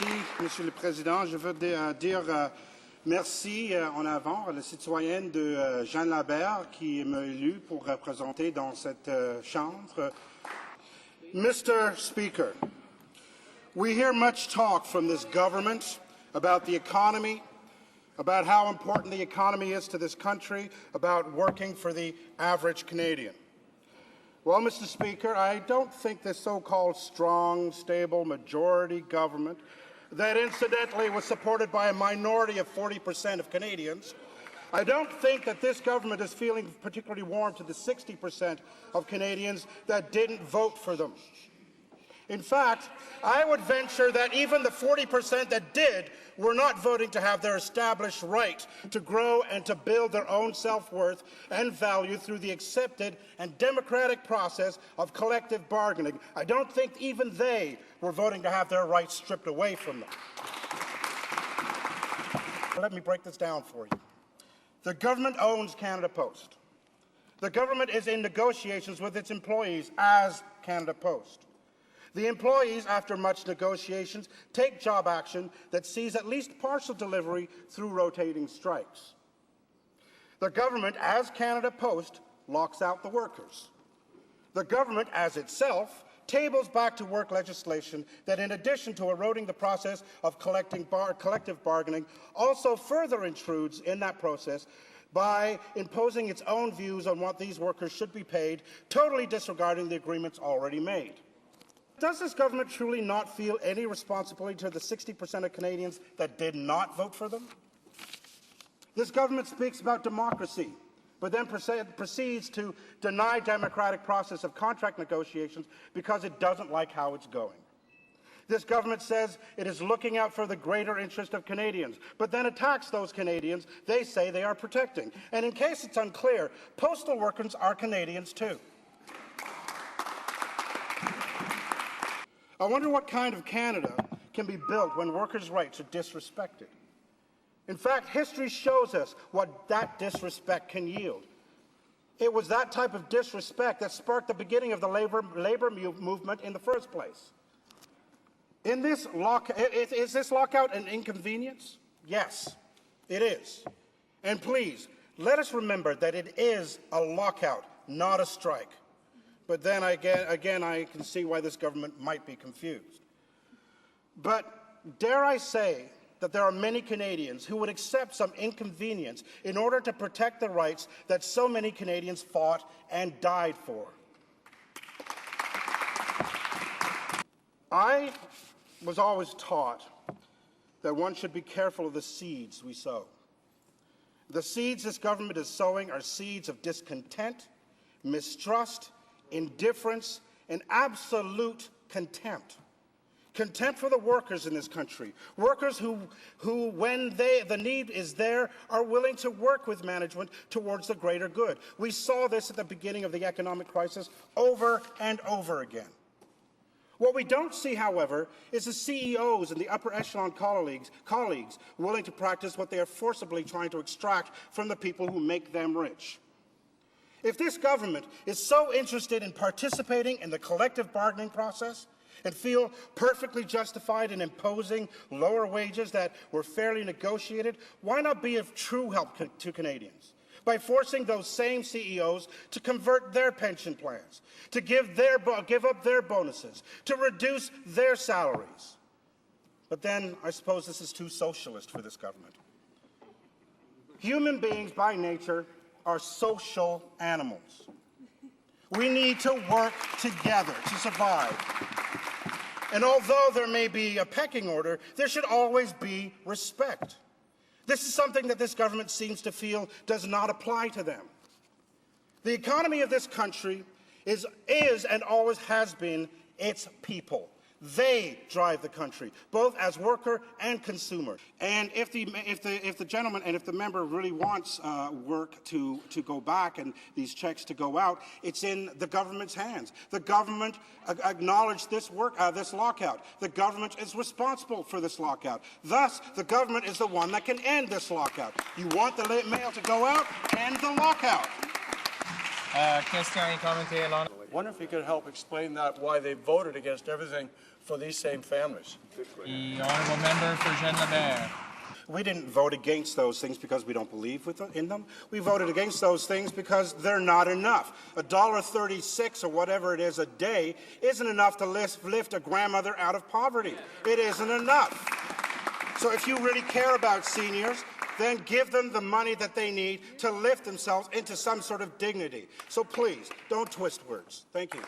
Merci, Monsieur le Président. Je veux dire merci en avant à la citoyenne de Jean Labert qui m'a élu pour représenter dans cette chambre. Mr. Speaker, we hear much talk from this government about the economy, about how important the economy is to this country, about working for the average Canadian. Well, Mr. Speaker, I don't think this so-called strong, stable majority government that incidentally was supported by a minority of 40% of Canadians, I don't think that this government is feeling particularly warm to the 60% of Canadians that didn't vote for them. In fact, I would venture that even the 40% that did were not voting to have their established right to grow and to build their own self-worth and value through the accepted and democratic process of collective bargaining. I don't think even they were voting to have their rights stripped away from them. Let me break this down for you. The government owns Canada Post. The government is in negotiations with its employees as Canada Post. The employees, after much negotiations, take job action that sees at least partial delivery through rotating strikes. The government, as Canada Post, locks out the workers. The government, as itself, tables back to work legislation that, in addition to eroding the process of collective bargaining, also further intrudes in that process by imposing its own views on what these workers should be paid, totally disregarding the agreements already made. Does this government truly not feel any responsibility to the 60% of Canadians that did not vote for them? This government speaks about democracy, but then proceeds to deny democratic process of contract negotiations because it doesn't like how it's going. This government says it is looking out for the greater interest of Canadians, but then attacks those Canadians they say they are protecting. And in case it's unclear, postal workers are Canadians too. I wonder what kind of Canada can be built when workers' rights are disrespected. In fact, history shows us what that disrespect can yield. It was that type of disrespect that sparked the beginning of the labor movement in the first place. Is this lockout an inconvenience? Yes, it is. And please, let us remember that it is a lockout, not a strike. But then again, I can see why this government might be confused. But dare I say that there are many Canadians who would accept some inconvenience in order to protect the rights that so many Canadians fought and died for. I was always taught that one should be careful of the seeds we sow. The seeds this government is sowing are seeds of discontent, mistrust, indifference, and absolute contempt. Contempt for the workers in this country. Workers who when the need is there, are willing to work with management towards the greater good. We saw this at the beginning of the economic crisis over and over again. What we don't see, however, is the CEOs and the upper echelon colleagues willing to practice what they are forcibly trying to extract from the people who make them rich. If this government is so interested in participating in the collective bargaining process and feel perfectly justified in imposing lower wages that were fairly negotiated, why not be of true help to Canadians by forcing those same CEOs to convert their pension plans, to give up their bonuses, to reduce their salaries? But then I suppose this is too socialist for this government. Human beings by nature are social animals. We need to work together to survive. And although there may be a pecking order, there should always be respect. This is something that this government seems to feel does not apply to them. The economy of this country is and always has been its people. They drive the country, both as worker and consumer. And if the gentleman and if the member really wants work to go back and these checks to go out, it's in the government's hands. The government acknowledged this lockout. The government is responsible for this lockout. Thus, the government is the one that can end this lockout. You want the mail to go out? End the lockout. Question et commentaire. Wonder if you could help explain that, why they voted against everything for these same families. The honourable member for Jean-Lebert. We didn't vote against those things because we don't believe in them. We voted against those things because they're not enough. $1.36 or whatever it is a day isn't enough to lift a grandmother out of poverty. It isn't enough. So if you really care about seniors, then give them the money that they need to lift themselves into some sort of dignity. So please, don't twist words. Thank you.